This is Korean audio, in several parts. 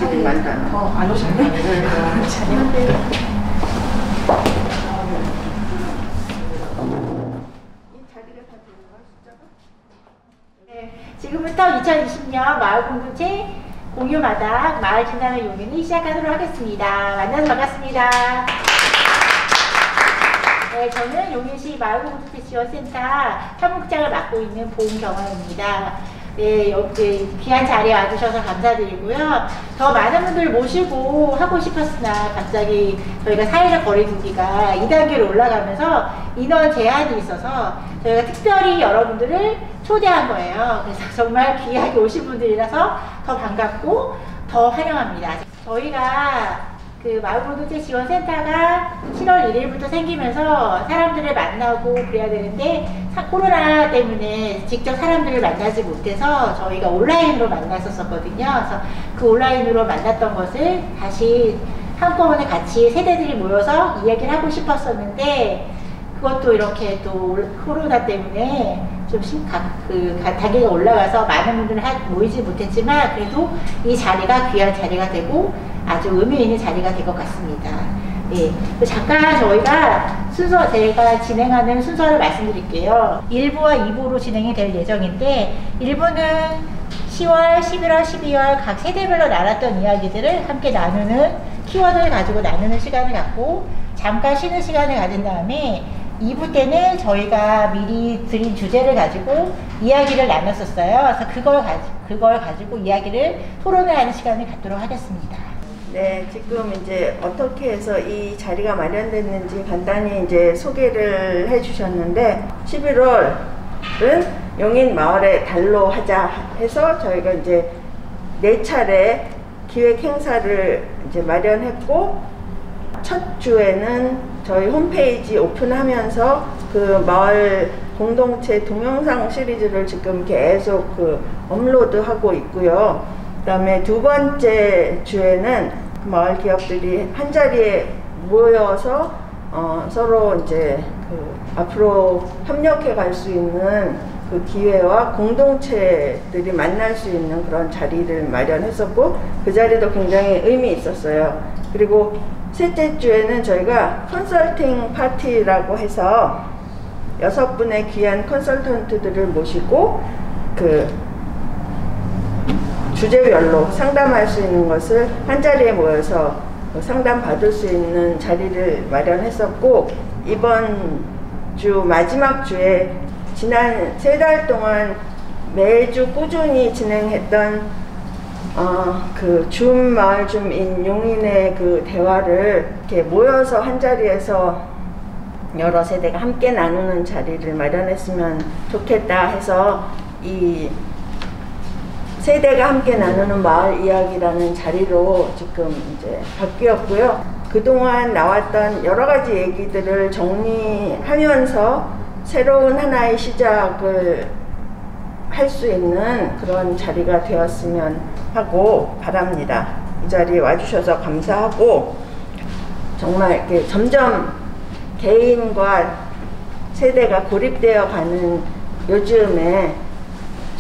되게 많다. 안 오셨네? 네, 지금부터 2020년 마을 공동체 공유마당 마을 진단의 용인이 시작하도록 하겠습니다. 만나서 반갑습니다. 네, 저는 용인시 마을공동체 지원센터 사무국장을 맡고 있는 보은경화입니다. 네, 여기 귀한 자리에 와주셔서 감사드리고요. 더 많은 분들 모시고 하고 싶었으나 갑자기 저희가 사회적 거리두기가 2단계로 올라가면서 인원 제한이 있어서 저희가 특별히 여러분들을 초대한 거예요. 그래서 정말 귀하게 오신 분들이라서 더 반갑고 더 환영합니다. 저희가 그 마을공동체 지원센터가 7월 1일부터 생기면서 사람들을 만나고 그래야 되는데 코로나 때문에 직접 사람들을 만나지 못해서 저희가 온라인으로 만났었거든요. 그래서 그 온라인으로 만났던 것을 다시 한꺼번에 같이 세대들이 모여서 이야기를 하고 싶었었는데 그것도 이렇게 또 코로나 때문에 좀 단계가 올라가서 많은 분들이 모이지 못했지만 그래도 이 자리가 귀한 자리가 되고 아주 의미 있는 자리가 될 것 같습니다. 네. 잠깐 저희가 제가 진행하는 순서를 말씀드릴게요. 1부와 2부로 진행이 될 예정인데 1부는 10월, 11월, 12월 각 세대별로 나눴던 이야기들을 함께 나누는 키워드를 가지고 나누는 시간을 갖고 잠깐 쉬는 시간을 가진 다음에 2부 때는 저희가 미리 드린 주제를 가지고 이야기를 나눴었어요. 그래서 그걸 가지고 이야기를 토론을 하는 시간을 갖도록 하겠습니다. 네, 지금 이제 어떻게 해서 이 자리가 마련됐는지 간단히 이제 소개를 해주셨는데 11월은 용인 마을의 달로 하자 해서 저희가 이제 4차례 기획 행사를 이제 마련했고 첫 주에는 저희 홈페이지 오픈하면서 그 마을 공동체 동영상 시리즈를 지금 계속 업로드하고 있고요. 그 다음에 두 번째 주에는 마을 기업들이 한 자리에 모여서 서로 이제 앞으로 협력해 갈 수 있는 그 기회와 공동체들이 만날 수 있는 그런 자리를 마련했었고 그 자리도 굉장히 의미 있었어요. 그리고 셋째 주에는 저희가 컨설팅 파티라고 해서 6분의 귀한 컨설턴트들을 모시고 주제별로 상담할 수 있는 것을 한자리에 모여서 상담 받을 수 있는 자리를 마련했었고 이번 주 마지막 주에 지난 3달 동안 매주 꾸준히 진행했던 줌 마을 줌인 용인의 그 대화를 이렇게 모여서 한자리에서 여러 세대가 함께 나누는 자리를 마련했으면 좋겠다 해서 이 세대가 함께 나누는 마을 이야기라는 자리로 지금 이제 바뀌었고요. 그동안 나왔던 여러 가지 얘기들을 정리하면서 새로운 하나의 시작을 할 수 있는 그런 자리가 되었으면 하고 바랍니다. 이 자리에 와주셔서 감사하고 정말 이렇게 점점 개인과 세대가 고립되어 가는 요즘에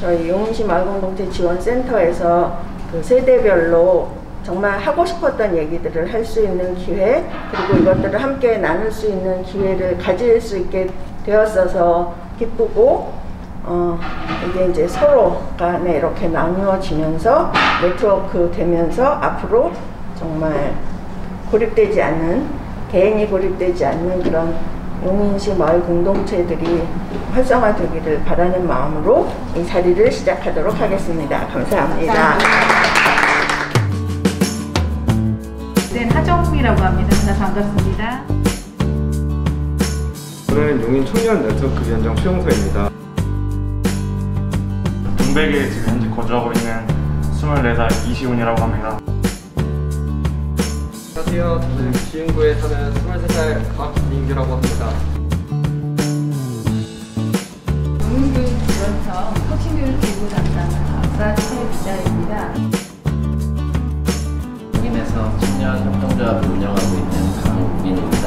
저희 용인시 마을공동체 지원센터에서 그 세대별로 정말 하고 싶었던 얘기들을 할 수 있는 기회 그리고 이것들을 함께 나눌 수 있는 기회를 가질 수 있게 되었어서 기쁘고 이게 이제 서로 간에 이렇게 나누어지면서 네트워크 되면서 앞으로 정말 고립되지 않는 개인이 고립되지 않는 그런 용인시 마을 공동체들이 활성화되기를 바라는 마음으로 이 자리를 시작하도록 하겠습니다. 감사합니다. 네, 하정이라고 합니다. 만나서 반갑습니다. 저는 용인 청년 네트워크 위원장 최용서입니다. 동백에 지금 현재 거주하고 있는 24살 이시훈이라고 합니다. 안녕하세요. 저는 지흥구에 사는 23살 박민규라고 합니다. 용인교육 지원청 혁신교육 기부 담당하는 박사채 기자입니다. 용인에서 청년 협동조합을 운영하고 있는 강민입니다.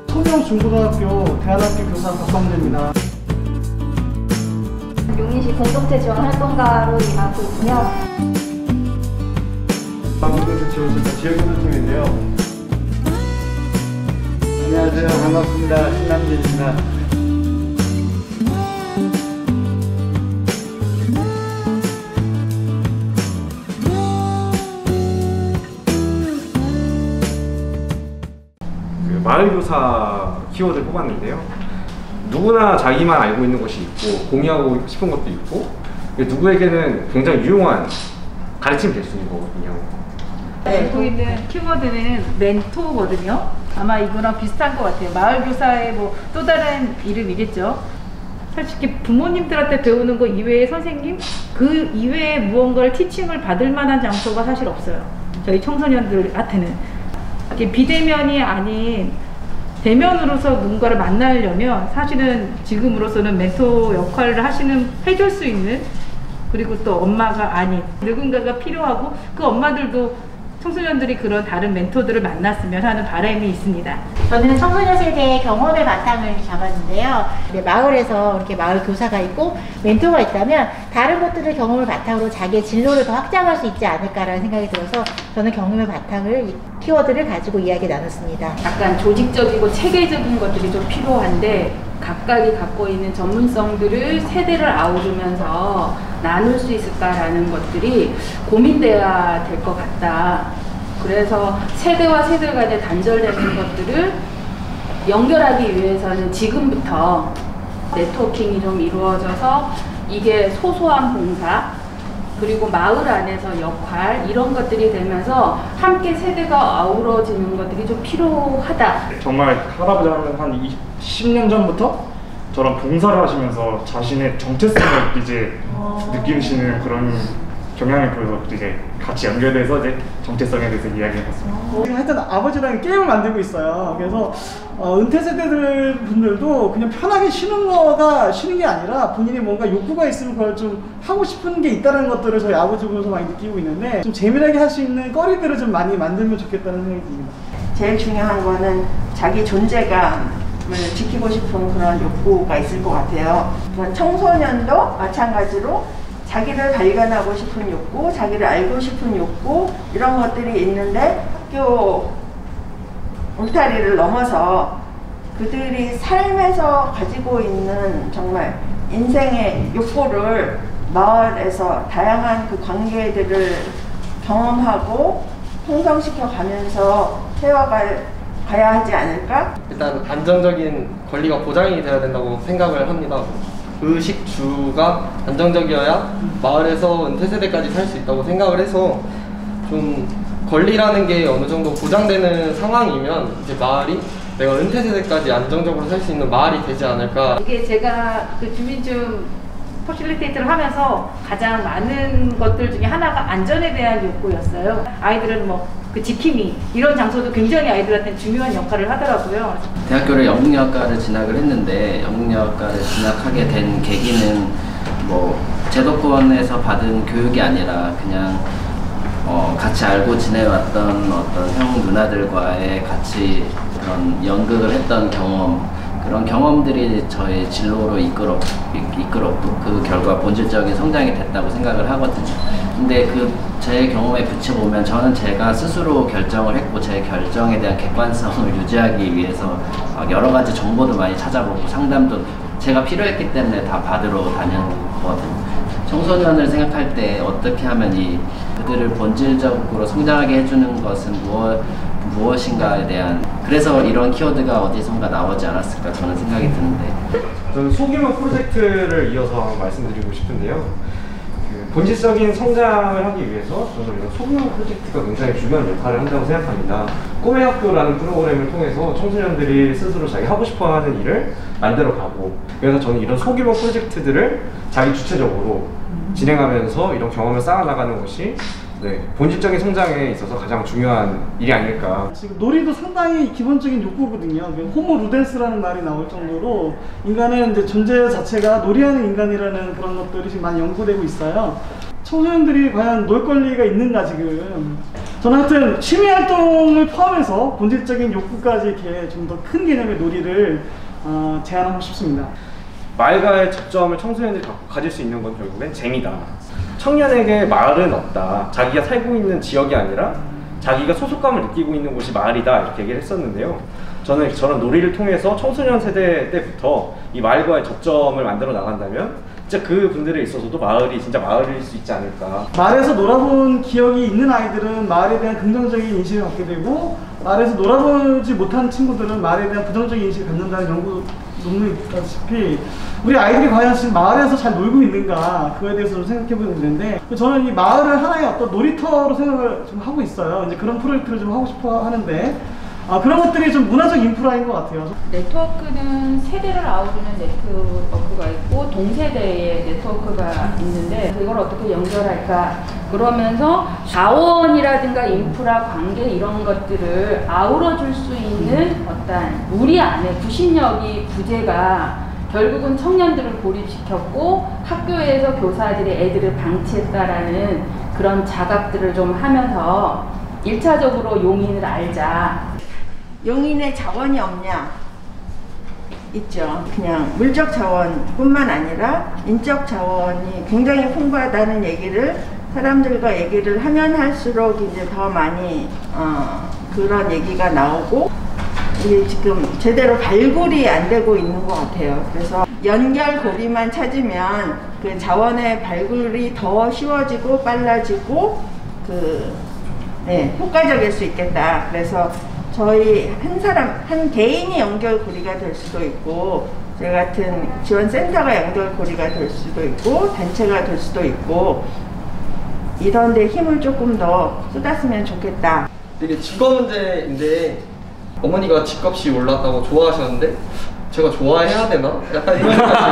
청년중고등학교 대안학교 교사 박성재입니다. 용인시 공동체 지원 활동가로 임하고 있고요. 지역교도팀인데요. 안녕하세요. 반갑습니다. 신남진입니다. 마을교사 키워드를 뽑았는데요. 누구나 자기만 알고 있는 것이 있고 공유하고 싶은 것도 있고 누구에게는 굉장히 유용한 가르침이 될 수 있는 거거든요. 알고 있는 키워드는 멘토거든요. 아마 이거랑 비슷한 것 같아요. 마을교사의 뭐 또 다른 이름이겠죠. 솔직히 부모님들한테 배우는 거 이외에 선생님 그 이외에 무언가를 티칭을 받을 만한 장소가 사실 없어요. 저희 청소년들한테는. 비대면이 아닌 대면으로서 누군가를 만나려면 사실은 지금으로서는 멘토 역할을 해줄 수 있는, 그리고 또 엄마가 아닌 누군가가 필요하고, 그 엄마들도 청소년들이 그런 다른 멘토들을 만났으면 하는 바람이 있습니다. 저는 청소년 세대의 경험의 바탕을 잡았는데요. 마을에서 이렇게 마을 교사가 있고 멘토가 있다면 다른 것들을 경험을 바탕으로 자기의 진로를 더 확장할 수 있지 않을까라는 생각이 들어서 저는 경험의 바탕을, 이 키워드를 가지고 이야기 나눴습니다. 약간 조직적이고 체계적인 것들이 좀 필요한데 각각이 갖고 있는 전문성들을 세대를 아우르면서 나눌 수 있을까라는 것들이 고민돼야 될 것 같다. 그래서 세대와 세대 간에 단절되는 것들을 연결하기 위해서는 지금부터 네트워킹이 좀 이루어져서 이게 소소한 봉사, 그리고 마을 안에서 역할, 이런 것들이 되면서 함께 세대가 아우러지는 것들이 좀 필요하다. 정말 할아버지 하면 한 10년 전부터 저런 봉사를 하시면서 자신의 정체성을 이제 느끼시는 그런 경향을 보여서 이제 같이 연결돼서 이제 정체성에 대해서 이야기해봤습니다. 하여튼 아버지랑 게임을 만들고 있어요. 그래서 은퇴 세대들 분들도 그냥 편하게 쉬는 게 아니라 본인이 뭔가 욕구가 있으면 그걸 좀 하고 싶은 게 있다는 것들을 저희 아버지 보면서 많이 느끼고 있는데, 좀 재미나게 할 수 있는 거리들을 좀 많이 만들면 좋겠다는 생각이 듭니다. 제일 중요한 거는 자기 존재감을 지키고 싶은 그런 욕구가 있을 것 같아요. 청소년도 마찬가지로 자기를 발견하고 싶은 욕구, 자기를 알고 싶은 욕구, 이런 것들이 있는데 학교 울타리를 넘어서 그들이 삶에서 가지고 있는 정말 인생의 욕구를 마을에서 다양한 그 관계들을 경험하고 형성시켜 가면서 세워가야 하지 않을까? 일단 안정적인 권리가 보장이 되어야 된다고 생각을 합니다. 의식주가 안정적이어야 마을에서 은퇴 세대까지 살 수 있다고 생각을 해서, 좀 권리라는 게 어느 정도 보장되는 상황이면 이제 마을이 내가 은퇴 세대까지 안정적으로 살 수 있는 마을이 되지 않을까. 이게 제가 그 주민증 퍼실리테이트를 하면서 가장 많은 것들 중에 하나가 안전에 대한 욕구였어요. 아이들은 뭐 그 지킴이, 이런 장소도 굉장히 아이들한테 중요한 역할을 하더라고요. 대학교를 영국영화과를 진학을 했는데, 영국영화과를 진학하게 된 계기는 뭐 제도권에서 받은 교육이 아니라 그냥 같이 알고 지내왔던 어떤 형 누나들과의 같이 그런 연극을 했던 경험, 그런 경험들이 저의 진로로 이끌었고 그 결과 본질적인 성장이 됐다고 생각을 하거든요. 근데 제 경험에 비춰보면 저는 제가 스스로 결정을 했고, 제 결정에 대한 객관성을 유지하기 위해서 여러 가지 정보도 많이 찾아보고 상담도 제가 필요했기 때문에 다 받으러 다녔거든요. 청소년을 생각할 때 어떻게 하면 그들을 본질적으로 성장하게 해주는 것은 무엇인가에 대한, 그래서 이런 키워드가 어디선가 나오지 않았을까 저는 생각이 드는데, 저는 소규모 프로젝트를 이어서 말씀드리고 싶은데요. 본질적인 성장을 하기 위해서 저는 이런 소규모 프로젝트가 굉장히 중요한 역할을 한다고 생각합니다. 꿈의 학교라는 프로그램을 통해서 청소년들이 스스로 자기 하고 싶어하는 일을 만들어가고, 그래서 저는 이런 소규모 프로젝트들을 자기 주체적으로 진행하면서 이런 경험을 쌓아나가는 것이 본질적인 성장에 있어서 가장 중요한 일이 아닐까. 지금 놀이도 상당히 기본적인 욕구거든요. 호모 루덴스라는 말이 나올 정도로 인간은 이제 존재 자체가 놀이하는 인간이라는 그런 것들이 지금 많이 연구되고 있어요. 청소년들이 과연 놀 권리가 있는가 지금. 저는 하여튼 취미 활동을 포함해서 본질적인 욕구까지 이렇게 좀 더 큰 개념의 놀이를 제안하고 싶습니다. 마을과의 접점을 청소년들이 가질 수 있는 건 결국엔 재미다. 청년에게 마을은 없다. 자기가 살고 있는 지역이 아니라 자기가 소속감을 느끼고 있는 곳이 마을이다 이렇게 얘기를 했었는데요. 저는 저런 놀이를 통해서 청소년 세대 때부터 이 마을과의 접점을 만들어 나간다면 진짜 그 분들에 있어서도 마을이 진짜 마을일 수 있지 않을까. 마을에서 놀아본 기억이 있는 아이들은 마을에 대한 긍정적인 인식을 갖게 되고, 마을에서 놀아보지 못한 친구들은 마을에 대한 부정적인 인식을 갖는다는 연구 논문이 있다시피 우리 아이들이 과연 지금 마을에서 잘 놀고 있는가, 그거에 대해서 좀 생각해보게 되는데, 저는 이 마을을 하나의 어떤 놀이터로 생각을 좀 하고 있어요. 이제 그런 프로젝트를 좀 하고 싶어 하는데, 그런 것들이 좀 문화적 인프라인 것 같아요. 네트워크는 세대를 아우르는 네트워크가 있고 동세대의 네트워크가 있는데 그걸 어떻게 연결할까, 그러면서 자원이라든가 인프라 관계 이런 것들을 아우러 줄 수 있는 어떤 우리 안에 구심력이 부재가 결국은 청년들을 고립시켰고 학교에서 교사들이 애들을 방치했다라는 그런 자각들을 좀 하면서 1차적으로 용인을 알자. 용인에 자원이 없냐? 있죠. 그냥 물적 자원뿐만 아니라 인적 자원이 굉장히 풍부하다는 얘기를 사람들과 얘기를 하면 할수록 이제 더 많이 그런 얘기가 나오고, 이게 지금 제대로 발굴이 안 되고 있는 것 같아요. 그래서 연결고리만 찾으면 그 자원의 발굴이 더 쉬워지고 빨라지고 효과적일 수 있겠다. 그래서 저희 한 개인이 연결고리가 될 수도 있고, 저희 같은 지원센터가 연결고리가 될 수도 있고, 단체가 될 수도 있고, 이런 데 힘을 조금 더 쏟았으면 좋겠다. 되게 주거 문제인데 어머니가 집값이 올랐다고 좋아하셨는데 제가 좋아해야 되나? 약간 이런 생각이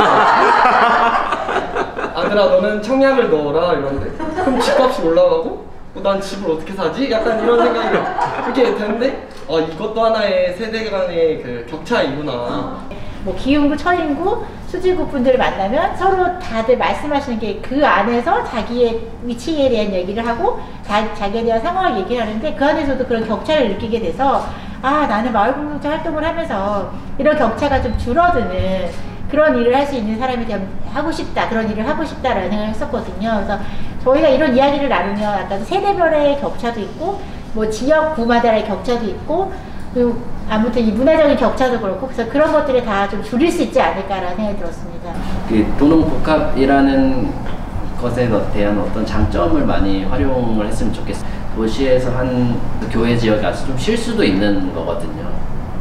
아들아 너는 청약을 넣어라 이러는데 그럼 집값이 올라가고 난 집을 어떻게 사지? 약간 이런 생각이 이렇게 되는데 이것도 하나의 세대 간의 그 격차이구나. 뭐 기흥구, 처인구, 수지구 분들을 만나면 서로 다들 말씀하시는 게 그 안에서 자기의 위치에 대한 얘기를 하고 자기에 대한 상황을 얘기를 하는데, 그 안에서도 그런 격차를 느끼게 돼서 나는 마을공동체 활동을 하면서 이런 격차가 좀 줄어드는 그런 일을 할 수 있는 사람이 하고 싶다, 그런 일을 하고 싶다라는 생각을 했었거든요. 그래서 저희가 이런 이야기를 나누면 약간 세대별의 격차도 있고 뭐 지역구마다의 격차도 있고, 그리고 아무튼 이 문화적인 격차도 그렇고, 그래서 그런 것들을 다 좀 줄일 수 있지 않을까라는 생각이 들었습니다. 도농복합이라는 것에 대한 어떤 장점을 많이 활용을 했으면 좋겠어요. 도시에서 한 교외 지역에 가서 좀 쉴 수도 있는 거거든요.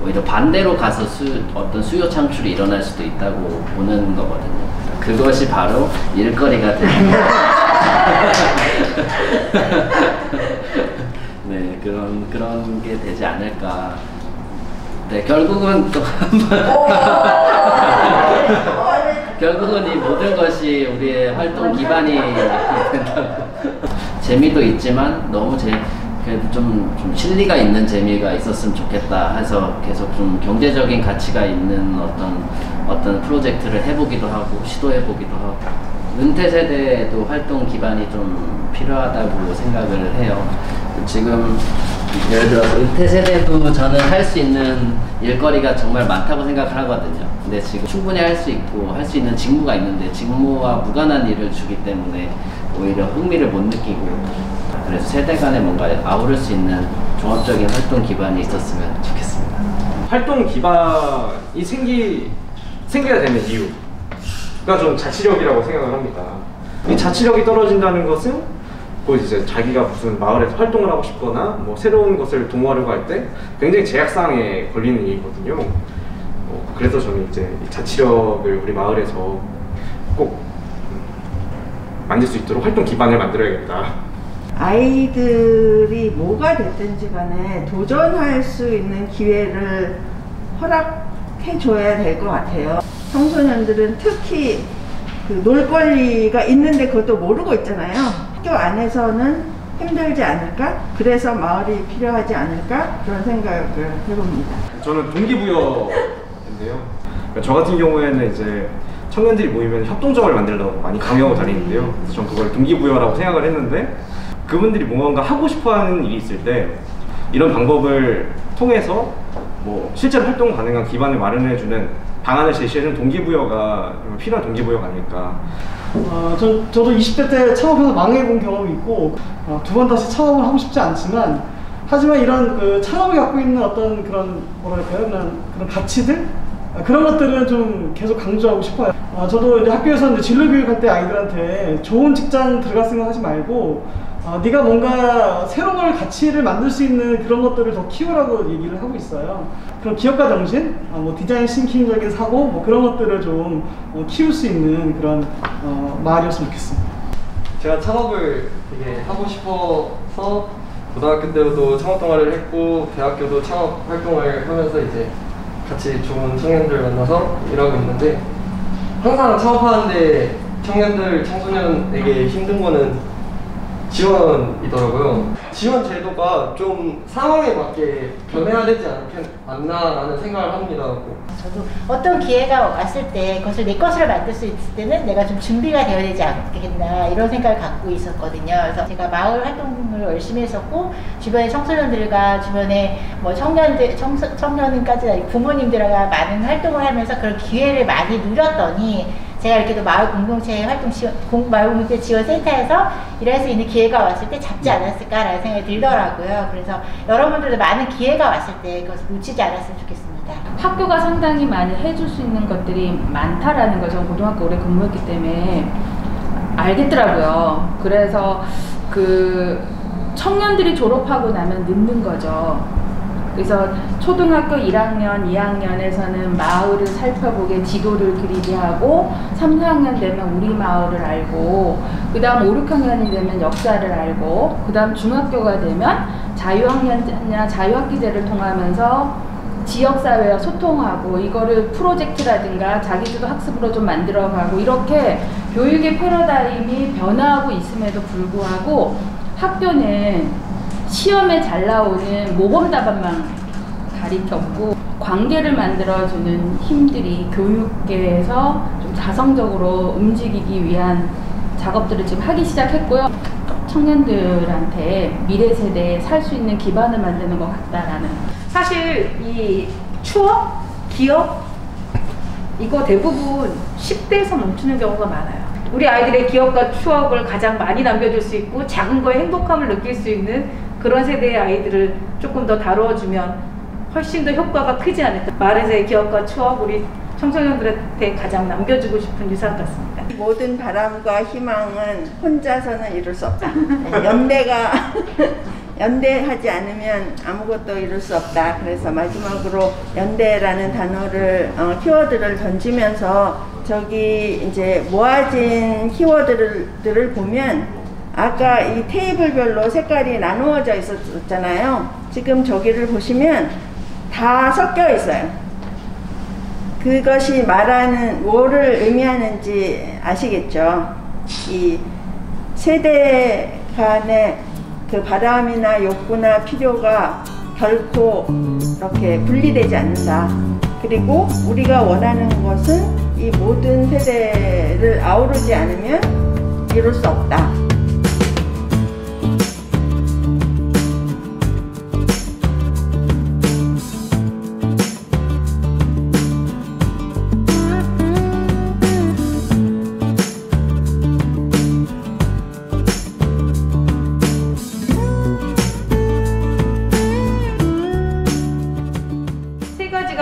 오히려 반대로 가서 어떤 수요 창출이 일어날 수도 있다고 보는 거거든요. 그것이 바로 일거리가 되는 네, 그런 게 되지 않을까. 네, 결국은 또 결국은 이 모든 것이 우리의 활동 기반이 된다고. 재미도 있지만 너무 그래도 좀 실리가 있는 재미가 있었으면 좋겠다 해서 계속 좀 경제적인 가치가 있는 어떤 프로젝트를 해보기도 하고 시도해보기도 하고, 은퇴 세대에도 활동 기반이 좀 필요하다고 생각을 해요. 지금 예를 들어서 은퇴 세대도 저는 할 수 있는 일거리가 정말 많다고 생각을 하거든요. 근데 지금 충분히 할 수 있고 할 수 있는 직무가 있는데 직무와 무관한 일을 주기 때문에 오히려 흥미를 못 느끼고, 그래서 세대 간에 뭔가 아우를 수 있는 종합적인 활동 기반이 있었으면 좋겠습니다. 활동 기반이 생겨야 되는 이유가 좀 자치력이라고 생각을 합니다. 이 자치력이 떨어진다는 것은 곧 이제 자기가 무슨 마을에서 활동을 하고 싶거나 뭐 새로운 것을 도모하려고 할 때 굉장히 제약사항에 걸리는 일이거든요. 그래서 저는 이제 이 자치력을 우리 마을에서 꼭 만들 수 있도록 활동 기반을 만들어야겠다. 아이들이 뭐가 됐든지 간에 도전할 수 있는 기회를 허락해 줘야 될 것 같아요. 청소년들은 특히 놀 권리가 있는데 그것도 모르고 있잖아요. 학교 안에서는 힘들지 않을까? 그래서 마을이 필요하지 않을까? 그런 생각을 해봅니다. 저는 동기부여인데요. 저 같은 경우에는 이제 청년들이 모이면 협동조합을 만들려고 많이 강요하고 다니는데요. 그래서 전 그걸 동기부여라고 생각을 했는데, 그분들이 뭔가 하고 싶어하는 일이 있을 때 이런 방법을 통해서 뭐 실제로 활동 가능한 기반을 마련해주는 방안을 제시해주는 동기부여가 필요한 동기부여가 아닐까. 저도 20대 때 창업해서 망해본 경험이 있고 2번 다시 창업을 하고 싶지 않지만 하지만 이런 그 창업이 갖고 있는 어떤 그런 뭐랄까요, 그런 가치들, 그런 것들은 좀 계속 강조하고 싶어요. 저도 이제 학교에서 이제 진로 교육할 때 아이들한테 좋은 직장 들어갈 생각하지 말고 네가 뭔가 새로운 걸 가치를 만들 수 있는 그런 것들을 더 키우라고 얘기를 하고 있어요. 그런 기업가 정신, 뭐 디자인 싱킹적인 사고, 뭐 그런 것들을 좀 키울 수 있는 그런 마을이었으면 좋겠습니다. 제가 창업을 되게 하고 싶어서 고등학교 때도 창업 동아리를 했고 대학교도 창업 활동을 하면서 이제 같이 좋은 청년들 만나서 일하고 있는데, 항상 창업하는데 청년들, 청소년에게 힘든 거는 지원이더라고요. 지원 제도가 좀 상황에 맞게 변해야 되지 않나라는 생각을 합니다. 저도 어떤 기회가 왔을 때 그것을 내 것으로 만들 수 있을 때는 내가 좀 준비가 되어야 되지 않겠나, 이런 생각을 갖고 있었거든요. 그래서 제가 마을 활동을 열심히 했었고, 주변의 청소년들과 주변의 뭐 청년까지 아니고 부모님들과 많은 활동을 하면서 그런 기회를 많이 누렸더니, 제가 이렇게 또 마을 공동체 활동 마을 공동체 지원센터에서 일할 수 있는 기회가 왔을 때 잡지 않았을까라는 생각이 들더라고요. 그래서 여러분들도 많은 기회가 왔을 때 그것을 놓치지 않았으면 좋겠습니다. 학교가 상당히 많이 해줄 수 있는 것들이 많다라는 걸 저는 고등학교 오래 근무했기 때문에 알겠더라고요. 그래서 그 청년들이 졸업하고 나면 늦는 거죠. 그래서 초등학교 1학년, 2학년에서는 마을을 살펴보게 지도를 그리게 하고, 3, 4학년 되면 우리 마을을 알고, 그 다음 5, 6학년이 되면 역사를 알고, 그 다음 중학교가 되면 자유학년이나 자유학기제를 통하면서 지역사회와 소통하고, 이거를 프로젝트라든가 자기주도 학습으로 좀 만들어가고, 이렇게 교육의 패러다임이 변화하고 있음에도 불구하고 학교는 시험에 잘 나오는 모범답안만 가리켰고, 관계를 만들어주는 힘들이 교육계에서 좀 자성적으로 움직이기 위한 작업들을 지금 하기 시작했고요. 청년들한테 미래 세대에 살 수 있는 기반을 만드는 것 같다라는. 사실 이 추억, 기억, 이거 대부분 10대에서 멈추는 경우가 많아요. 우리 아이들의 기억과 추억을 가장 많이 남겨줄 수 있고, 작은 거에 행복함을 느낄 수 있는 그런 세대의 아이들을 조금 더 다뤄주면 훨씬 더 효과가 크지 않을까. 마을에서의 기억과 추억, 우리 청소년들한테 가장 남겨주고 싶은 유산 같습니다. 모든 바람과 희망은 혼자서는 이룰 수 없다. 연대하지 않으면 아무것도 이룰 수 없다. 그래서 마지막으로 연대라는 단어를, 키워드를 던지면서 저기 이제 모아진 키워드들을 보면, 아까 이 테이블별로 색깔이 나누어져 있었잖아요. 지금 저기를 보시면 다 섞여 있어요. 그것이 말하는 뭐를 의미하는지 아시겠죠? 이 세대 간의 그 바람이나 욕구나 필요가 결코 이렇게 분리되지 않는다. 그리고 우리가 원하는 것은 이 모든 세대를 아우르지 않으면 이룰 수 없다.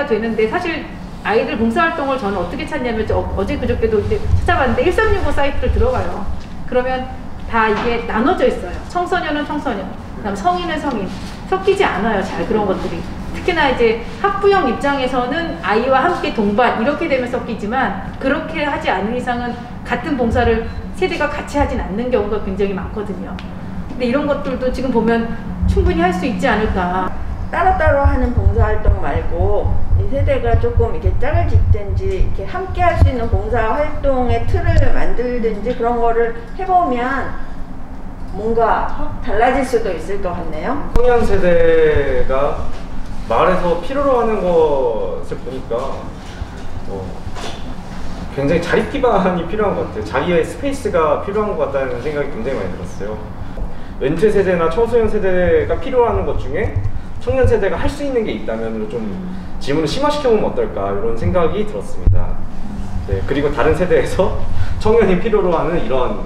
되는데, 사실 아이들 봉사활동을 저는 어떻게 찾냐면, 어제 그저께도 이제 찾아봤는데 1365 사이트를 들어가요. 그러면 다 이게 나눠져 있어요. 청소년은 청소년, 그다음 성인은 성인, 섞이지 않아요. 잘 그런 것들이. 특히나 이제 학부형 입장에서는 아이와 함께 동반 이렇게 되면 섞이지만, 그렇게 하지 않은 이상은 같은 봉사를 세대가 같이 하진 않는 경우가 굉장히 많거든요. 근데 이런 것들도 지금 보면 충분히 할 수 있지 않을까. 따로따로 하는 봉사활동 말고 이 세대가 조금 이렇게 짝을 짓든지 이렇게 함께 할 수 있는 봉사활동의 틀을 만들든지 그런 거를 해보면 뭔가 확 달라질 수도 있을 것 같네요. 청년 세대가 마을에서 필요로 하는 것을 보니까 굉장히 자립 기반이 필요한 것 같아요. 자기의 스페이스가 필요한 것 같다는 생각이 굉장히 많이 들었어요. 은퇴 세대나 청소년 세대가 필요로 하는 것 중에 청년 세대가 할 수 있는 게 있다면 좀 지문을 심화시켜보면 어떨까, 이런 생각이 들었습니다. 네, 그리고 다른 세대에서 청년이 필요로 하는 이런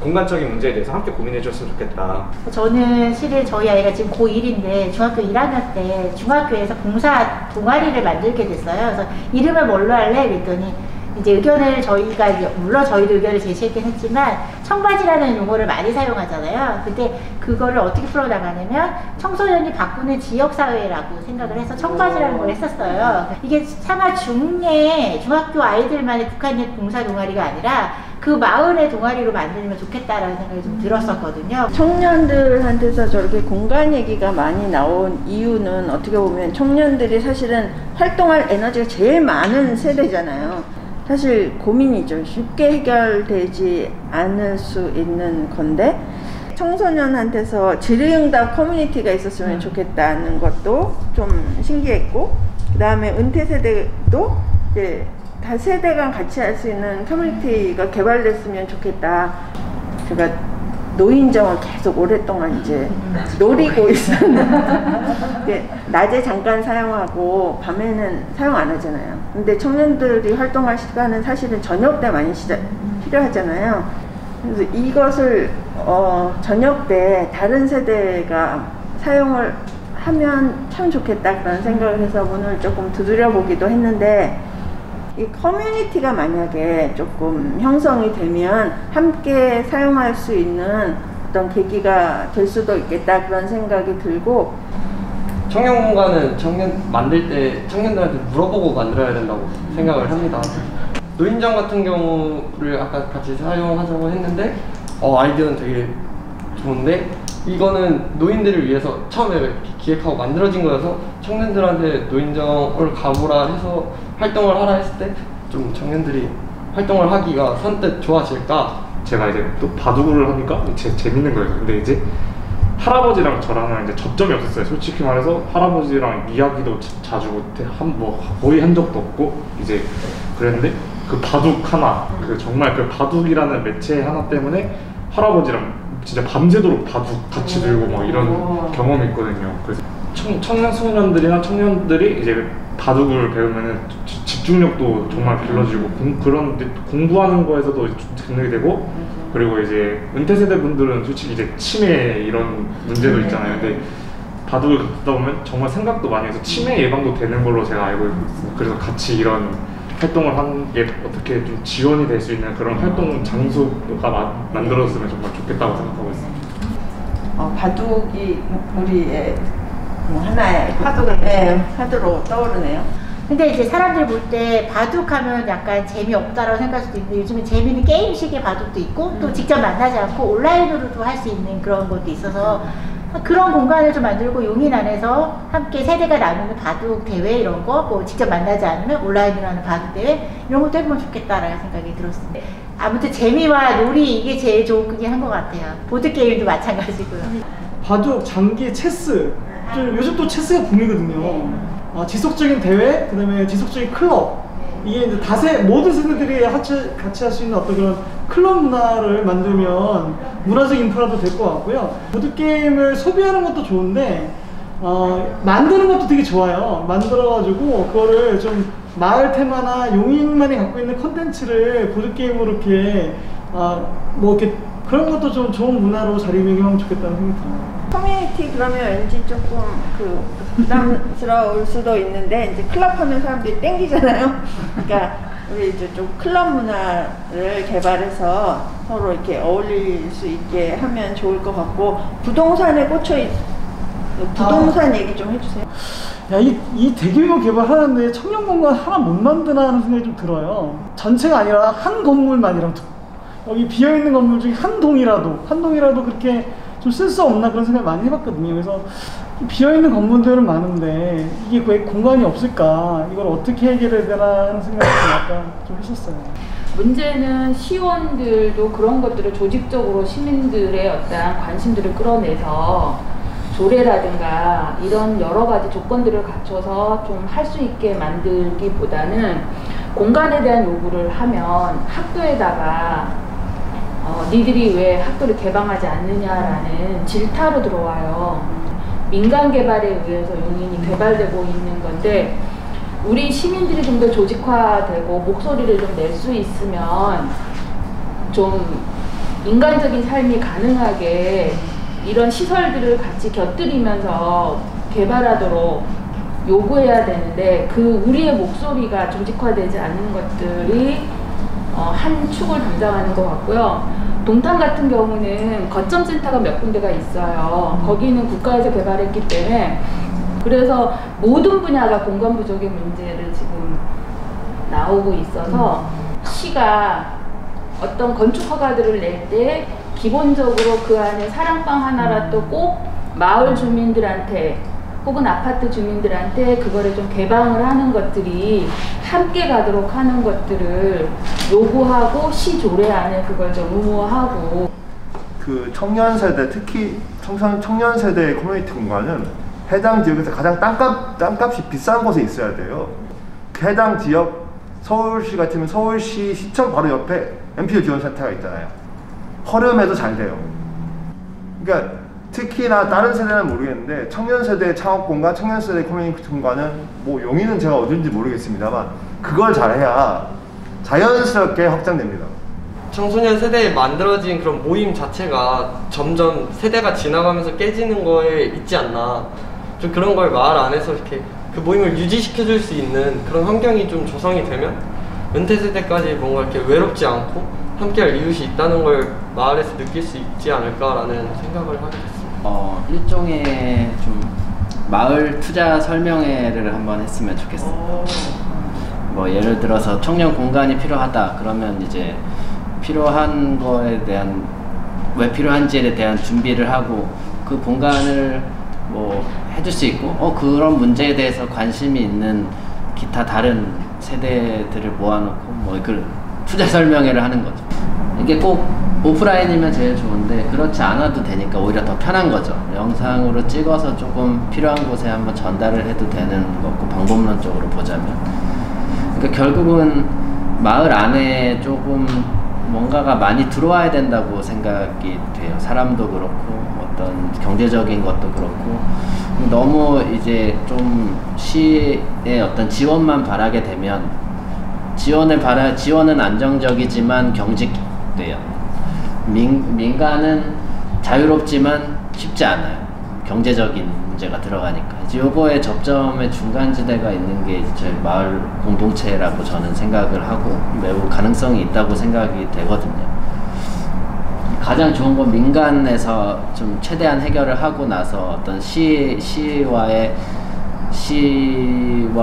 공간적인 문제에 대해서 함께 고민해 줬으면 좋겠다. 저는 실은 저희 아이가 지금 고1인데 중학교 1학년 때 중학교에서 봉사 동아리를 만들게 됐어요. 그래서 이름을 뭘로 할래? 그랬더니 이제 의견을 저희가 물론 저희도 의견을 제시했긴 했지만 청바지라는 용어를 많이 사용하잖아요. 근데 그거를 어떻게 풀어나가냐면 청소년이 바꾸는 지역사회라고 생각을 해서 청바지라는 걸 했었어요. 이게 차마 중학교 아이들만의 국한된 봉사 동아리가 아니라 그 마을의 동아리로 만들면 좋겠다라는 생각이 좀 들었었거든요. 청년들한테서 저렇게 공간 얘기가 많이 나온 이유는 어떻게 보면 청년들이 사실은 활동할 에너지가 제일 많은 세대잖아요. 사실 고민이죠. 쉽게 해결되지 않을 수 있는 건데 청소년한테서 질의응답 커뮤니티가 있었으면 좋겠다는 것도 좀 신기했고, 그 다음에 은퇴 세대도 이제 다 세대 간 같이 할 수 있는 커뮤니티가 개발됐으면 좋겠다. 제가 노인정을 계속 오랫동안 이제 노리고 있었는데 낮에 잠깐 사용하고 밤에는 사용 안 하잖아요. 근데 청년들이 활동할 시간은 사실은 저녁 때 많이 필요하잖아요. 그래서 이것을 저녁 때 다른 세대가 사용을 하면 참 좋겠다 그런 생각을 해서 문을 조금 두드려 보기도 했는데, 이 커뮤니티가 만약에 조금 형성이 되면 함께 사용할 수 있는 어떤 계기가 될 수도 있겠다 그런 생각이 들고, 청년 공간은 만들 때 청년들한테 물어보고 만들어야 된다고 생각을 합니다. 노인정 같은 경우를 아까 같이 사용하자고 했는데 아이디어는 되게 좋은데 이거는 노인들을 위해서 처음에 기획하고 만들어진 거여서 청년들한테 노인정을 가보라 해서 활동을 하라 했을 때 좀 청년들이 활동을 하기가 선뜻 좋아질까? 제가 이제 또 바둑을 하니까 재밌는 거예요. 근데 이제 할아버지랑 저랑은 이제 접점이 없었어요. 솔직히 말해서 할아버지랑 이야기도 자주 못해, 거의 한 적도 없고 이제 그랬는데 그 바둑 하나, 정말 그 바둑이라는 매체 하나 때문에 할아버지랑 진짜 밤새도록 바둑 같이 들고 막 이런 경험이 있거든요. 그래서 청년들이나 청년들이 이제 바둑을 배우면은 집중력도 정말 길러지고 그런 공부하는 거에서도 장력이 되고, 그리고 이제 은퇴 세대 분들은 솔직히 이제 치매 이런 문제도 있잖아요. 근데 바둑을 갖다 보면 정말 생각도 많이 해서 치매 예방도 되는 걸로 제가 알고 있어요. 그래서 같이 이런 활동을 하는 게 어떻게 좀 지원이 될 수 있는 그런 활동 장소가 만들어졌으면 정말 좋겠다고 생각하고 있습니다. 바둑이 우리의 하나의 화두로 떠오르네요. 근데 이제 사람들 볼 때 바둑하면 약간 재미없다라고 생각할 수도 있는데 요즘에 재미있는 게임식의 바둑도 있고 또 직접 만나지 않고 온라인으로도 할 수 있는 그런 것도 있어서 그런 공간을 좀 만들고 용인 안에서 함께 세대가 나누는 바둑 대회 이런 거 뭐 직접 만나지 않으면 온라인으로 하는 바둑 대회 이런 것도 해보면 좋겠다라는 생각이 들었습니다. 아무튼 재미와 놀이 이게 제일 좋긴 한 것 같아요. 보드게임도 마찬가지고요. 바둑, 장기, 체스. 요즘 또 체스가 붐이거든요. 지속적인 대회, 그 다음에 지속적인 클럽. 이게 이제 모든 세대들이 같이 할 수 있는 어떤 그런 클럽 문화를 만들면 문화적 인프라도 될 것 같고요. 보드게임을 소비하는 것도 좋은데, 만드는 것도 되게 좋아요. 만들어가지고, 그거를 좀 마을 테마나 용인만이 갖고 있는 컨텐츠를 보드게임으로 이렇게, 이렇게 그런 것도 좀 좋은 문화로 자리매김하면 좋겠다는 생각이 듭니다. 커뮤니티 그러면 왠지 조금 부담스러울 수도 있는데 이제 클럽 하면 사람들이 땡기잖아요. 그러니까 우리 이제 좀 클럽 문화를 개발해서 서로 이렇게 어울릴 수 있게 하면 좋을 것 같고, 부동산에 부동산 얘기 좀 해주세요. 야, 이 대규모 개발하는데 청년 공간 하나 못 만드나 하는 생각이 좀 들어요. 전체가 아니라 한 건물만이라도, 여기 비어있는 건물 중에 한 동이라도 그렇게 좀 쓸 수 없나 그런 생각을 많이 해봤거든요. 그래서 비어있는 건물들은 많은데 이게 왜 공간이 없을까, 이걸 어떻게 해결해야 되나 하는 생각을 약간 좀 했었어요. 문제는 시원들도 그런 것들을 조직적으로 시민들의 어떤 관심들을 끌어내서 조례라든가 이런 여러 가지 조건들을 갖춰서 좀 할 수 있게 만들기보다는 공간에 대한 요구를 하면 학교에다가 니들이 왜 학교를 개방하지 않느냐라는 질타로 들어와요. 민간 개발에 의해서 용인이 개발되고 있는 건데, 우리 시민들이 좀 더 조직화되고 목소리를 좀 낼 수 있으면 좀 인간적인 삶이 가능하게 이런 시설들을 같이 곁들이면서 개발하도록 요구해야 되는데 그 우리의 목소리가 조직화되지 않는 것들이 한 축을 담당하는 것 같고요. 동탄 같은 경우는 거점센터가 몇 군데가 있어요. 거기는 국가에서 개발했기 때문에 그래서 모든 분야가 공간 부족의 문제를 지금 나오고 있어서 시가 어떤 건축 허가들을 낼 때 기본적으로 그 안에 사랑방 하나라도 꼭 마을 주민들한테 혹은 아파트 주민들한테 그거를 좀 개방을 하는 것들이 함께 가도록 하는 것들을 요구하고 시 조례안에 그걸 좀 의무화하고 그 청년 세대 특히 청년 세대의 커뮤니티 공간은 해당 지역에서 가장 땅값이 비싼 곳에 있어야 돼요. 해당 지역 서울시 같으면 서울시 시청 바로 옆에 MPO 지원센터가 있잖아요. 허름해도 잘 돼요. 그러니까 특히나 다른 세대는 모르겠는데 청년 세대의 창업 공간, 청년 세대의 커뮤니티 공간은 뭐 용인은 제가 어딘지 모르겠습니다만 그걸 잘해야 자연스럽게 확장됩니다. 청소년 세대에 만들어진 그런 모임 자체가 점점 세대가 지나가면서 깨지는 거에 있지 않나. 좀 그런 걸 마을 안에서 이렇게 그 모임을 유지시켜줄 수 있는 그런 환경이 좀 조성이 되면 은퇴 세대까지 뭔가 이렇게 외롭지 않고 함께할 이웃이 있다는 걸 마을에서 느낄 수 있지 않을까라는 생각을 하게 됐습니다. 일종의 좀 마을 투자 설명회를 한번 했으면 좋겠어요. 뭐 예를 들어서 청년 공간이 필요하다 그러면 이제 필요한 거에 대한 왜 필요한지에 대한 준비를 하고 그 공간을 뭐 해줄 수 있고 그런 문제에 대해서 관심이 있는 기타 다른 세대들을 모아놓고 뭐 그 투자 설명회를 하는 거죠. 이게 꼭 오프라인이면 제일 좋은데 그렇지 않아도 되니까 오히려 더 편한 거죠. 영상으로 찍어서 조금 필요한 곳에 한번 전달을 해도 되는 거고 방법론적으로 보자면 그러니까 결국은 마을 안에 조금 뭔가가 많이 들어와야 된다고 생각이 돼요. 사람도 그렇고 어떤 경제적인 것도 그렇고 너무 이제 좀 시의 어떤 지원만 바라게 되면 지원은 안정적이지만 경직돼요. 민간은 자유롭지만 쉽지 않아요. 경제적인 문제가 들어가니까. 이제 요거의 접점의 중간지대가 있는 게 이제 마을 공동체라고 저는 생각을 하고 매우 가능성이 있다고 생각이 되거든요. 가장 좋은 건 민간에서 좀 최대한 해결을 하고 나서 어떤 시와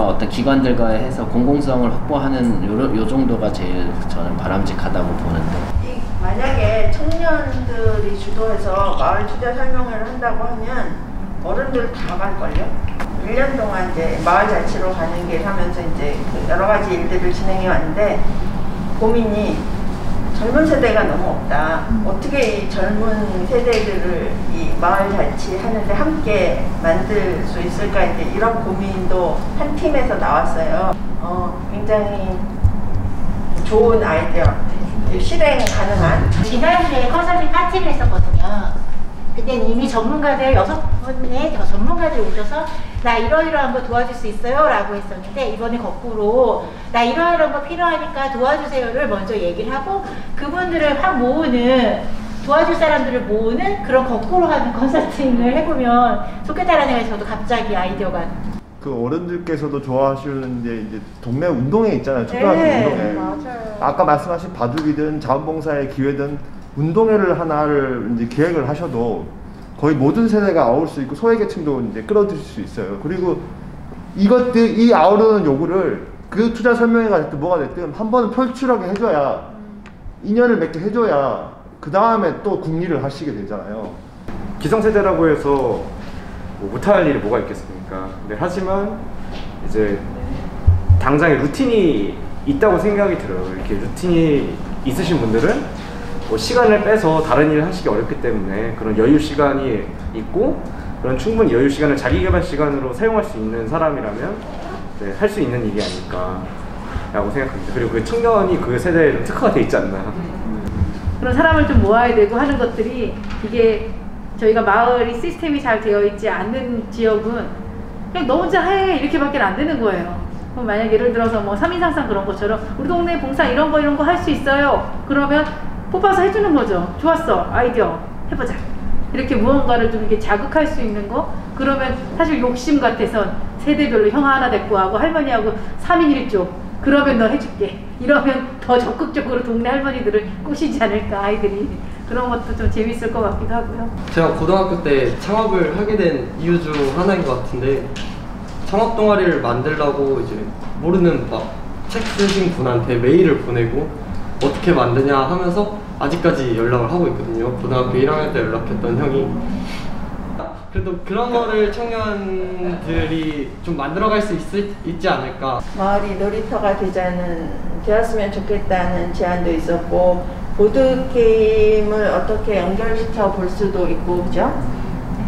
어떤 기관들과 해서 공공성을 확보하는 요 정도가 제일 저는 바람직하다고 보는데. 만약에 청년들이 주도해서 마을 투자 설명회를 한다고 하면 어른들 다 갈걸요? 1년 동안 이제 마을 자치로 가는 길 하면서 이제 여러 가지 일들을 진행해 왔는데 고민이 젊은 세대가 너무 없다. 어떻게 이 젊은 세대들을 이 마을 자치 하는데 함께 만들 수 있을까 이제 이런 고민도 한 팀에서 나왔어요. 굉장히 좋은 아이디어. 실행 가능한. 지난주에 컨설팅 파티를 했었거든요. 그때 이미 전문가들 6분의 전문가들이 오셔서 나 이러이러한 거 도와줄 수 있어요? 라고 했었는데 이번에 거꾸로 나 이러이러한 거 필요하니까 도와주세요를 먼저 얘기를 하고 그분들을 확 모으는 도와줄 사람들을 모으는 그런 거꾸로 하는 컨설팅을 해보면 좋겠다라는 생각이 저도 갑자기 아이디어가 그 어른들께서도 좋아하시는 게 이제 동네 운동회 있잖아요. 초등학교 운동회. 맞아요. 아까 말씀하신 바둑이든 자원봉사의 기회든 운동회를 하나를 이제 기획을 하셔도 거의 모든 세대가 아울 수 있고 소외계층도 이제 끌어들일 수 있어요. 그리고 이 아우르는 요구를 그 투자 설명회가 됐든 뭐가 됐든 한 번은 펼출하게 해줘야 인연을 맺게 해줘야 그 다음에 또 국리를 하시게 되잖아요. 기성세대라고 해서 뭐 못할 일이 뭐가 있겠습니까? 근데 하지만 이제 당장의 루틴이 있다고 생각이 들어요. 이렇게 루틴이 있으신 분들은 뭐 시간을 빼서 다른 일을 하시기 어렵기 때문에 그런 여유 시간이 있고 그런 충분히 여유 시간을 자기 개발 시간으로 사용할 수 있는 사람이라면 할 수 있는 일이 아닐까 라고 생각합니다. 그리고 그 청년이 그 세대에 특화가 돼 있지 않나. 그런 사람을 좀 모아야 되고 하는 것들이 이게 저희가 마을이 시스템이 잘 되어 있지 않는 지역은 그냥 너 혼자 해 이렇게밖에 안 되는 거예요. 그럼 만약 예를 들어서 뭐 3인상상 그런 것처럼 우리 동네 봉사 이런 거 할 수 있어요. 그러면 뽑아서 해주는 거죠. 좋았어, 아이디어 해보자. 이렇게 무언가를 좀 이렇게 자극할 수 있는 거. 그러면 사실 욕심 같아서 세대별로 형 하나 데리고 하고 할머니하고 3인 1조. 그러면 너 해줄게. 이러면 더 적극적으로 동네 할머니들을 꼬시지 않을까, 아이들이. 그런 것도 좀 재밌을 것 같기도 하고요. 제가 고등학교 때 창업을 하게 된 이유 중 하나인 것 같은데, 창업 동아리를 만들려고 이제 모르는 막 책 쓰신 분한테 메일을 보내고 어떻게 만드냐 하면서 아직까지 연락을 하고 있거든요. 고등학교 1학년 때 연락했던 형이. 그래도 그런 거를 청년들이 좀 만들어갈 수 있지 않을까. 마을이 놀이터가 되었으면 좋겠다는 제안도 있었고, 보드게임을 어떻게 연결시켜 볼 수도 있고, 그죠?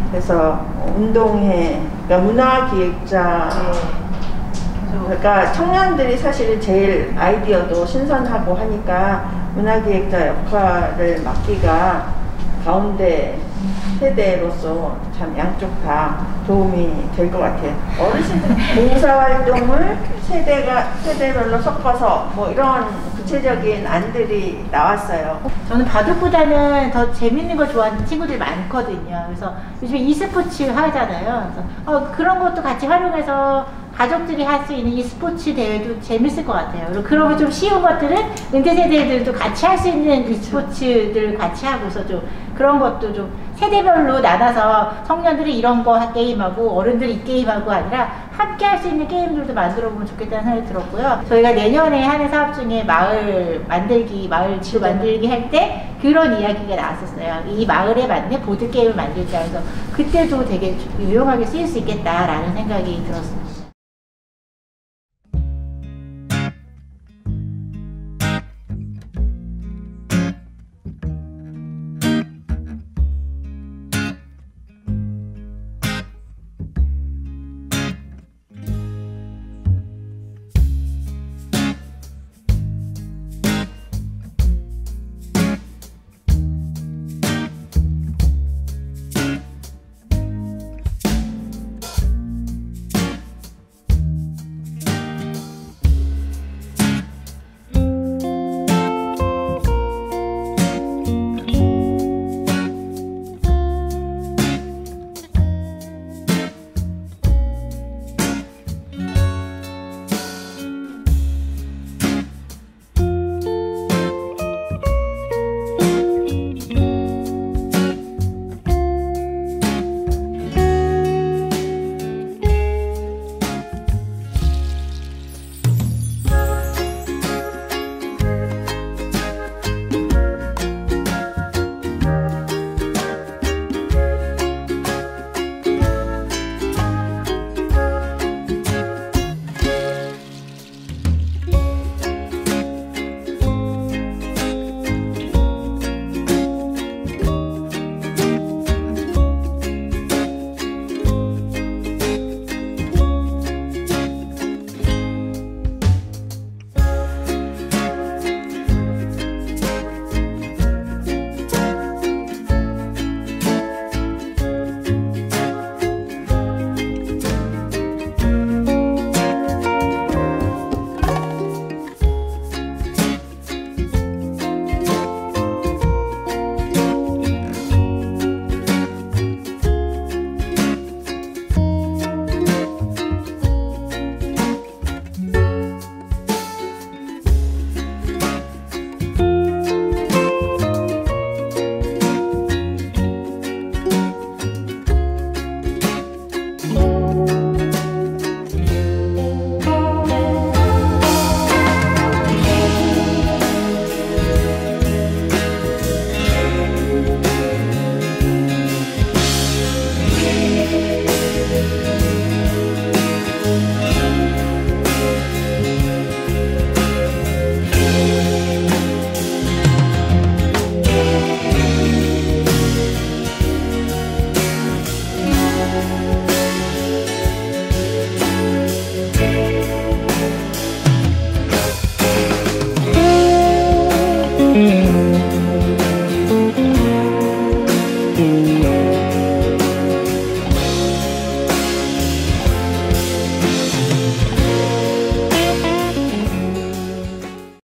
그래서 운동회, 그러니까 문화기획자, 그러니까 청년들이 사실 제일 아이디어도 신선하고 하니까 문화기획자 역할을 맡기가 가운데 세대로서 참 양쪽 다 도움이 될 것 같아요. 어르신들 봉사활동을 세대별로 섞어서 뭐 이런 구체적인 안들이 나왔어요. 저는 바둑보다는 더 재밌는 걸 좋아하는 친구들이 많거든요. 그래서 요즘 e스포츠 하잖아요. 그래서 그런 것도 같이 활용해서 가족들이 할 수 있는 e스포츠 대회도 재밌을 것 같아요. 그리고 그러면 좀 쉬운 것들은 은퇴 세대들도 같이 할 수 있는 e스포츠들을 같이 하고서 좀 그런 것도 좀 세대별로 나눠서 청년들이 이런 거 게임하고 어른들이 이 게임하고 아니라 함께 할 수 있는 게임들도 만들어 보면 좋겠다는 생각이 들었고요. 저희가 내년에 하는 사업 중에 마을 지도 만들기 할 때 그런 이야기가 나왔었어요. 이 마을에 맞는 보드게임을 만들자 해서 그때도 되게 유용하게 쓰일 수 있겠다라는 생각이 들었습니다.